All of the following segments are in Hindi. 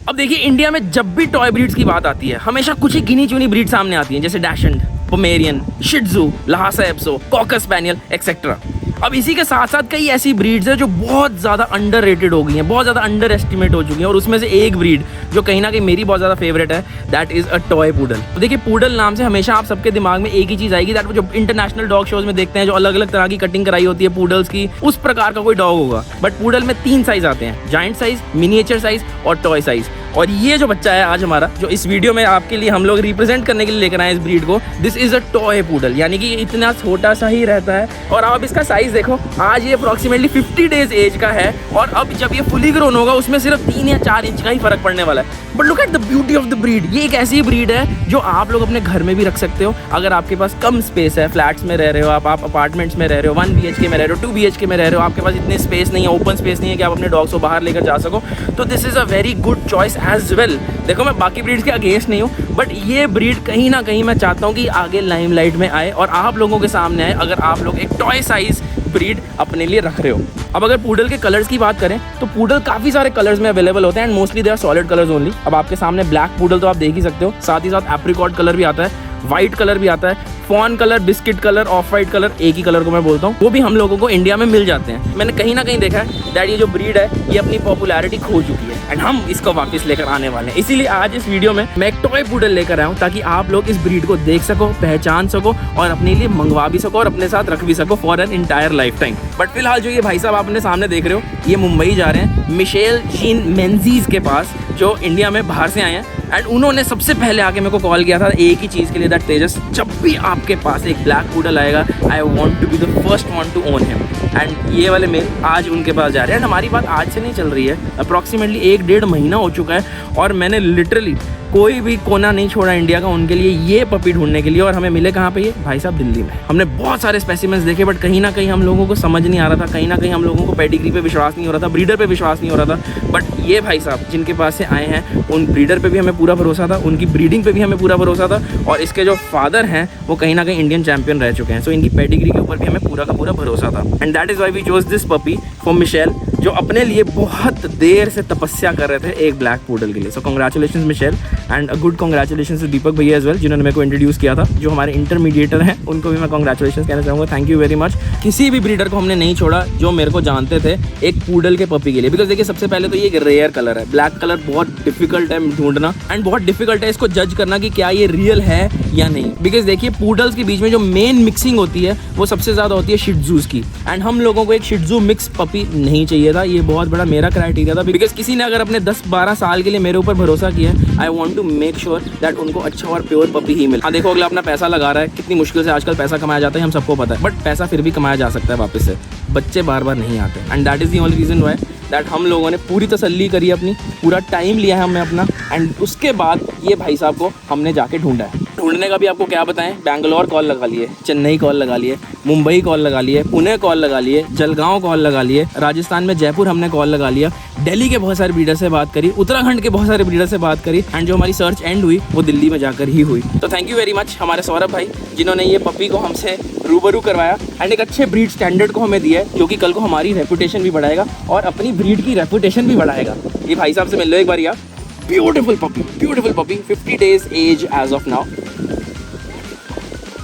अब देखिए, इंडिया में जब भी टॉय ब्रीड्स की बात आती है हमेशा कुछ ही गिनी चुनी ब्रीड सामने आती हैं, जैसे dachshund, Pomeranian, shih tzu, Lhasa Apso, cocker spaniel etcetera. अब इसी के साथ साथ कई ऐसी ब्रीड्स हैं जो बहुत ज़्यादा अंडररेटेड हो गई हैं, बहुत ज़्यादा अंडर एस्टिमेट हो चुकी हैं, और उसमें से एक ब्रीड जो कहीं ना कहीं मेरी बहुत ज़्यादा फेवरेट है, that is a toy poodle. तो देखिए, पूडल नाम से हमेशा आप सबके दिमाग में एक ही चीज़ आएगी, दैट जो इंटरनेशनल डॉग शोज में देखते हैं, जो अलग अलग तरह की कटिंग कराई होती है पूडल्स की, उस प्रकार का कोई डॉग होगा। बट पूडल में 3 साइज आते हैं, जाइंट साइज, मिनिएचर साइज और टॉय साइज। और ये जो बच्चा है आज हमारा, जो इस वीडियो में आपके लिए हम लोग रिप्रेजेंट करने के लिए लेकर आए इस ब्रीड को, this is a toy poodle, यानी कि इतना छोटा सा ही रहता है। और आप इसका साइज देखो, आज ये अप्रोक्सीमेटली 50 डेज एज का है, और अब जब ये फुली ग्रोन होगा उसमें सिर्फ 3 या 4 इंच का ही फर्क पड़ने वाला है। But look at the beauty of the breed. ये एक ऐसी ब्रीड है जो आप लोग अपने घर में भी रख सकते हो। अगर आपके पास कम स्पेस है, फ्लैट्स में रह रहे हो आप अपार्टमेंट्स में रह रहे हो, 1 BHK में रह रहे हो, 2 BHK में रह रहे हो, आपके पास इतने स्पेस नहीं है, ओपन स्पेस नहीं है कि आप अपने डॉग्स को बाहर लेकर जा सको, तो this is a very good choice as well. देखो, मैं बाकी ब्रीड्स के अगेंस्ट नहीं हूँ, बट ये ब्रीड कहीं ना कहीं मैं चाहता हूँ कि आगे लाइमलाइट में आए और आप लोगों के सामने आए, अगर आप लोग एक टॉय साइज ब्रीड अपने लिए रख रहे हो। अब अगर पूडल के कलर्स की बात करें तो पूडल काफ़ी सारे कलर्स में अवेलेबल होते हैं, and mostly they are solid colours only. अब आपके सामने ब्लैक पूडल तो आप देख ही सकते हो, साथ ही साथ एप्रिकॉट कलर भी आता है, वाइट कलर भी आता है, fawn colour, biscuit colour, off white colour, एक ही कलर को मैं बोलता हूँ, वो भी हम लोगों को इंडिया में मिल जाते हैं। मैंने कहीं ना कहीं देखा है दैट ये जो ब्रीड है ये अपनी पॉपुलैरिटी खो चुकी है, एंड हम इसको वापस लेकर आने वाले हैं। इसीलिए आज इस वीडियो में मैं एक टॉय पूडल लेकर आया हूँ, ताकि आप लोग इस ब्रीड को देख सको, पहचान सको, और अपने लिए मंगवा भी सको और अपने साथ रख भी सको for an entire life time. But फिलहाल जो ये भाई साहब आप अपने सामने देख रहे हो, ये मुंबई जा रहे हैं मिशेल जीन मेंजीज के पास, जो इंडिया में बाहर से आए हैं। एंड उन्होंने सबसे पहले आके मेरे को कॉल किया था एक ही चीज़ के लिए, दैट तेजस, जब भी आपके पास एक ब्लैक पूडल आएगा, I want to be the first one to own him. And ये वाले मेल आज उनके पास जा रहे हैं। एंड हमारी बात आज से नहीं चल रही है, अप्रॉक्सीमेटली 1-1.5 महीना हो चुका है, और मैंने लिटरली कोई भी कोना नहीं छोड़ा इंडिया का उनके लिए ये पपी ढूंढने के लिए। और हमें मिले कहाँ पे ये भाई साहब? दिल्ली में। हमने बहुत सारे स्पेसिमेंस देखे, बट कहीं ना कहीं हम लोगों को समझ नहीं आ रहा था, कहीं ना कहीं हम लोगों को पेडिग्री पे विश्वास नहीं हो रहा था, ब्रीडर पे विश्वास नहीं हो रहा था। बट ये भाई साहब जिनके पास से आए हैं, उन ब्रीडर पे भी हमें पूरा भरोसा था, उनकी ब्रीडिंग पे भी हमें पूरा भरोसा था, और इसके जो फादर हैं वो कहीं ना कहीं इंडियन चैंपियन रह चुके हैं, सो इनकी पेडिग्री के ऊपर भी हमें पूरा का पूरा भरोसा था। And that is why we chose this puppy for Michelle, जो अपने लिए बहुत देर से तपस्या कर रहे थे एक ब्लैक पूडल के लिए। So congratulation Michelle, and a good congratulation to Deepak भैया एज वेल, जिन्होंने मेरे को इंट्रोड्यूस किया था, जो हमारे इंटरमीडिएटर हैं, उनको भी मैं कॉन्ग्रेचुलेशन कहना चाहूँगा। Thank you very much. किसी भी ब्रीडर को हमने नहीं छोड़ा जो मेरे को जानते थे एक पूडल के पपी के लिए, बिकॉज देखिए, सबसे पहले तो ये एक रेयर कलर है, ब्लैक कलर बहुत डिफिकल्ट है ढूंढना, एंड बहुत डिफिकल्ट है इसको जज करना कि क्या ये रियल है या नहीं। बिकॉज देखिए, पूडल्स के बीच में जो मेन मिक्सिंग होती है वो सबसे ज़्यादा होती है शिट्जूज की, एंड हम लोगों को एक शिट्जू मिक्स पपी नहीं चाहिए था। ये बहुत बड़ा मेरा क्राइटेरिया था, बिकॉज किसी ने अगर अपने 10-12 साल के लिए मेरे ऊपर भरोसा किया है, I want to make sure that उनको अच्छा और प्योर पपी ही मिले। हाँ देखो, अगला अपना पैसा लगा रहा है, कितनी मुश्किल से आजकल पैसा कमाया जाता है हम सबको पता है, बट पैसा फिर भी कमाया जा सकता है वापस से, बच्चे बार बार नहीं आते। And that is the only reason Y that हम लोगों ने पूरी तसल्ली करी, अपनी पूरा टाइम लिया है हमने अपना, एंड उसके बाद ये भाई साहब को हमने जाके ढूंढा है। ढूंढने का भी आपको क्या बताएं, बैंगलोर कॉल लगा लिए, चेन्नई कॉल लगा लिए, मुंबई कॉल लगा लिए, पुणे कॉल लगा लिए, जलगांव कॉल लगा लिए, राजस्थान में जयपुर हमने कॉल लगा लिया, दिल्ली के बहुत सारे ब्रीडर से बात करी, उत्तराखंड के बहुत सारे ब्रीडर से बात करी, एंड जो हमारी सर्च एंड हुई वो दिल्ली में जाकर ही हुई। तो थैंक यू वेरी मच हमारे सौरभ भाई, जिन्होंने ये पपी को हमसे रूबरू करवाया, एंड एक अच्छे ब्रीड स्टैंडर्ड को हमें दिया है, जो कि कल को हमारी रेपुटेशन भी बढ़ाएगा और अपनी ब्रीड की रेपुटेशन भी बढ़ाएगा। ये भाई साहब से मिल लो एक बार यार। Beautiful puppy, 50 days age as of now.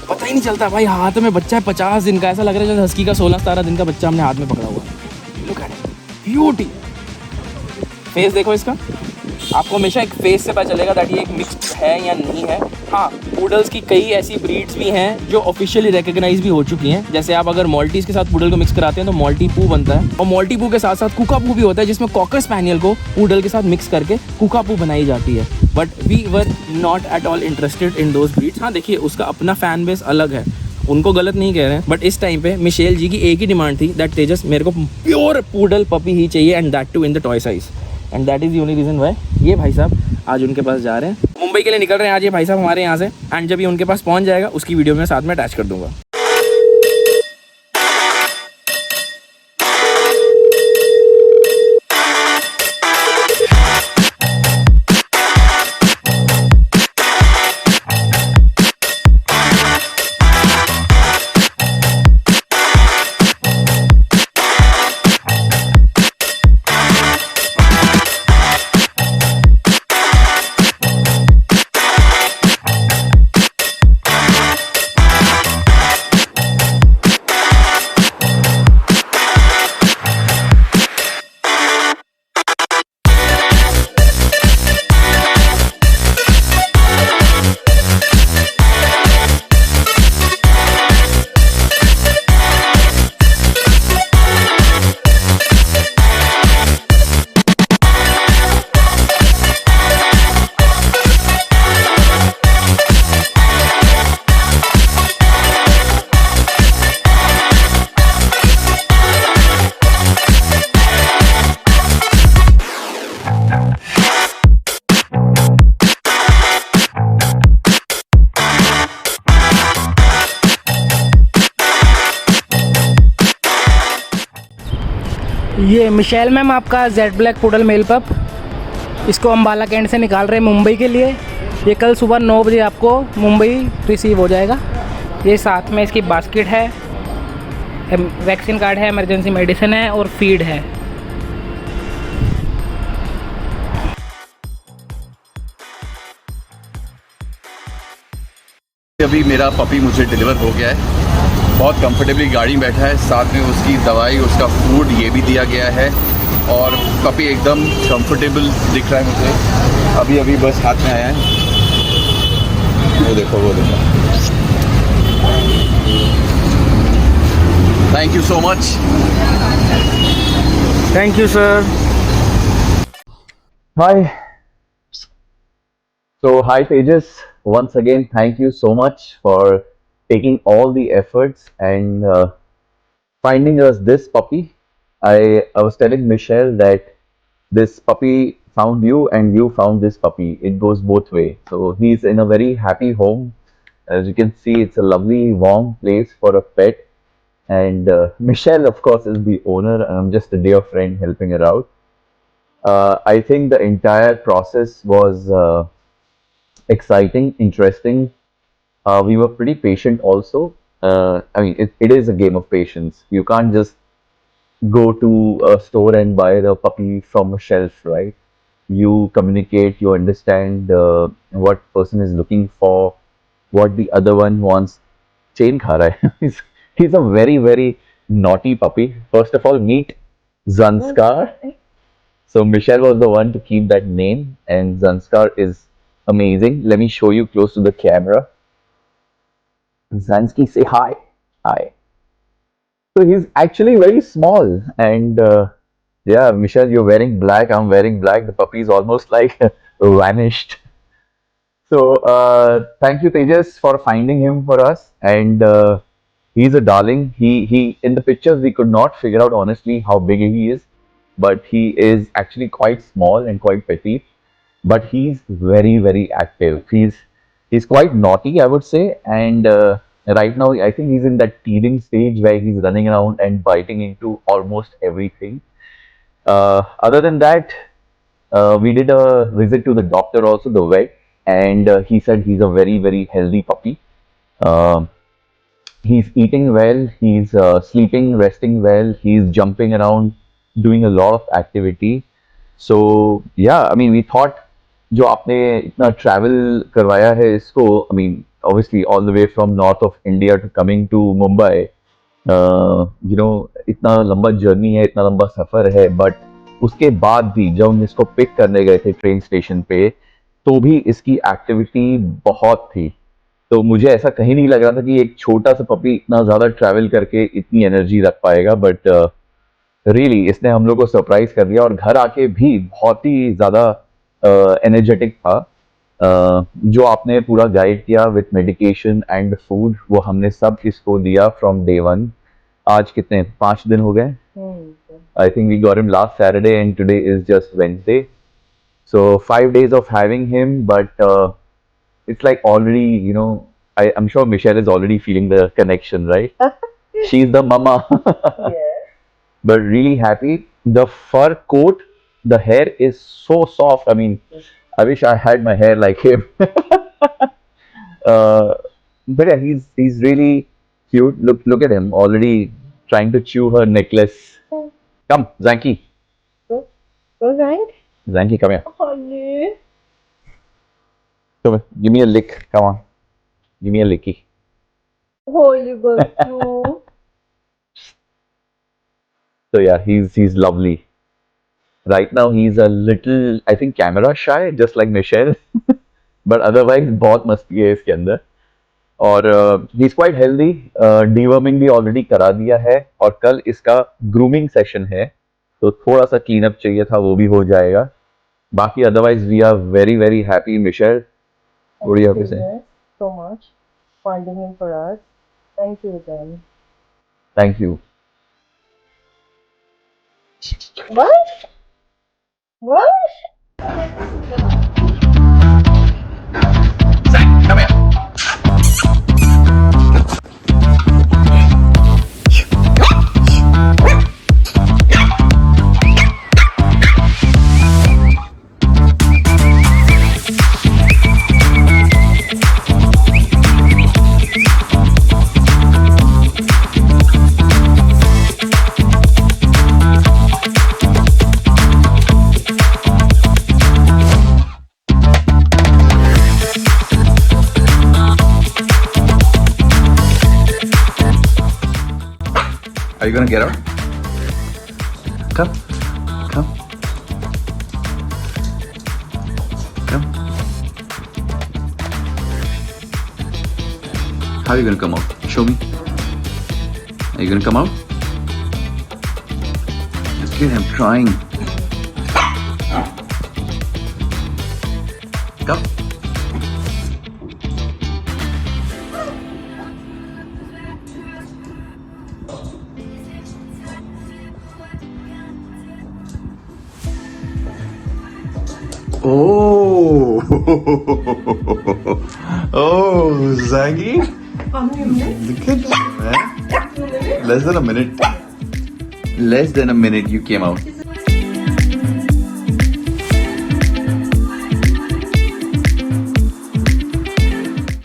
पता ही नहीं चलता भाई, हाथ में बच्चा है 50 दिन का, ऐसा लग रहा है जैसे हस्की का 16-17 दिन का बच्चा हमने हाथ में पकड़ा हुआ है। Look at beauty. फेस देखो इसका, आपको हमेशा एक फेस से पता चलेगा दैट ये एक मिक्स्ड है या नहीं है। हाँ, पूडल्स की कई ऐसी ब्रीड्स भी हैं जो ऑफिशियली रिकग्नाइज भी हो चुकी हैं, जैसे आप अगर मॉल्टीज के साथ पूडल को मिक्स कराते हैं तो मॉल्टी पू बनता है, और मॉल्टी पू के साथ साथ कुका पू भी होता है, जिसमें कॉकर स्पैनियल को पूडल के साथ मिक्स करके कुका पू बनाई जाती है। But we were not at all interested in those breeds. हाँ देखिए, उसका अपना फैन बेस अलग है, उनको गलत नहीं कह रहे हैं, बट इस टाइम पे मिशेल जी की एक ही डिमांड थी, दैट तेजस मेरे को प्योर पूडल पपी ही चाहिए, and that too in the toy size, and that is the only reason why ये भाई साहब आज उनके पास जा रहे हैं। मुंबई के लिए निकल रहे हैं आज ये भाई साहब हमारे यहाँ से, एंड जब ये उनके पास पहुँच जाएगा उसकी वीडियो में साथ में अटैच कर दूंगा। ये मिशेल मैम आपका जेड ब्लैक पुडल मेल पप, इसको अम्बाला कैंट से निकाल रहे हैं मुंबई के लिए। ये कल सुबह 9 बजे आपको मुंबई रिसीव हो जाएगा। ये साथ में इसकी बास्केट है, वैक्सीन कार्ड है, इमरजेंसी मेडिसिन है और फीड है। अभी मेरा पपी मुझे डिलीवर हो गया है, बहुत कंफर्टेबली गाड़ी में बैठा है, साथ में उसकी दवाई, उसका फूड ये भी दिया गया है और पपी एकदम कंफर्टेबल दिख रहा है मुझे। अभी अभी बस हाथ में आया है, वो देखो वो देखो। Thank you so much. Thank you sir. Hi, so hi Tejas, once again thank you so much for taking all the efforts and finding us this puppy. I was telling Michelle that this puppy found you and you found this puppy. It goes both way. So he's in a very happy home. As you can see, it's a lovely warm place for a pet. And Michelle, of course, is the owner. I'm just a dear friend helping her out. I think the entire process was exciting, interesting. We were pretty patient also. I mean, it is a game of patience. You can't just go to a store and buy the puppy from a shelf, right? You communicate, you understand what person is looking for, what the other one wants. Chain kha raha hai. He's a very, very naughty puppy. First of all, meet Zanskar. So Michelle was the one to keep that name, and Zanskar is amazing. Let me show you close to the camera. Zansky, say hi. Hi. So he's actually very small, and yeah, Michelle, you're wearing black. I'm wearing black. The puppy is almost like vanished. So thank you, Tejas, for finding him for us, and he's a darling. He in the pictures we could not figure out honestly how big he is, but he is actually quite small and quite petite. But he's very very active. He's quite naughty, I would say, and right now I think he's in that teething stage where he's running around and biting into almost everything. Other than that, we did a visit to the doctor also, the vet, and he said he's a very very healthy puppy. Um he's eating well, he's sleeping, resting well, he's jumping around, doing a lot of activity. So yeah, I mean, we thought जो आपने इतना ट्रैवल करवाया है इसको, I mean, obviously all the way from north of India to coming to Mumbai, you know, इतना लंबा जर्नी है, इतना लंबा सफर है, बट उसके बाद भी जब हम इसको पिक करने गए थे ट्रेन स्टेशन पे, तो भी इसकी एक्टिविटी बहुत थी। तो मुझे ऐसा कहीं नहीं लग रहा था कि एक छोटा सा पपी इतना ज़्यादा ट्रैवल करके इतनी एनर्जी रख पाएगा, बट रियली इसने हम लोग को सरप्राइज कर दिया और घर आके भी बहुत ही ज़्यादा एनर्जेटिक था। जो आपने पूरा गाइड किया विथ मेडिकेशन एंड फूड, वो हमने सब इसको दिया फ्रॉम डे वन। आज कितने 5 दिन हो गए? I think we got him last Saturday and today is just Wednesday, so 5 days of having him, but it's like already, you know, I'm sure Michelle is already feeling the connection, right? She's the mama. Yes. But really happy. The fur coat, the hair is so soft. I mean, I wish I had my hair like him. But yeah, he's really cute. Look at him already trying to chew her necklace. Come, Zanky. All right. Zanky, come here. Honey. Come here. Give me a lick. Come on. Give me a licky. Holy God, no. So yeah, he's lovely. Right now he's a little, I think, camera shy, just like Michelle. But otherwise बहुत मस्ती है इसके अंदर। और he's quite healthy. Deworming भी already करा दिया है और कल इसका grooming session है, तो थोड़ा सा क्लीन अप चाहिए था, वो भी हो जाएगा। बाकी otherwise we are very very happy. Michelle, what do you have to say? Thank you so much finding him for us. Thank you again. Thank you. What? What? Zach, come here. you gonna get out? Come. Come. Come. How are you gonna come out? Show me. Are you gonna come out? Okay, I'm trying. Come. Oh, oh, Zaggy. Look at that, man. Less than a minute. Less than a minute you came out.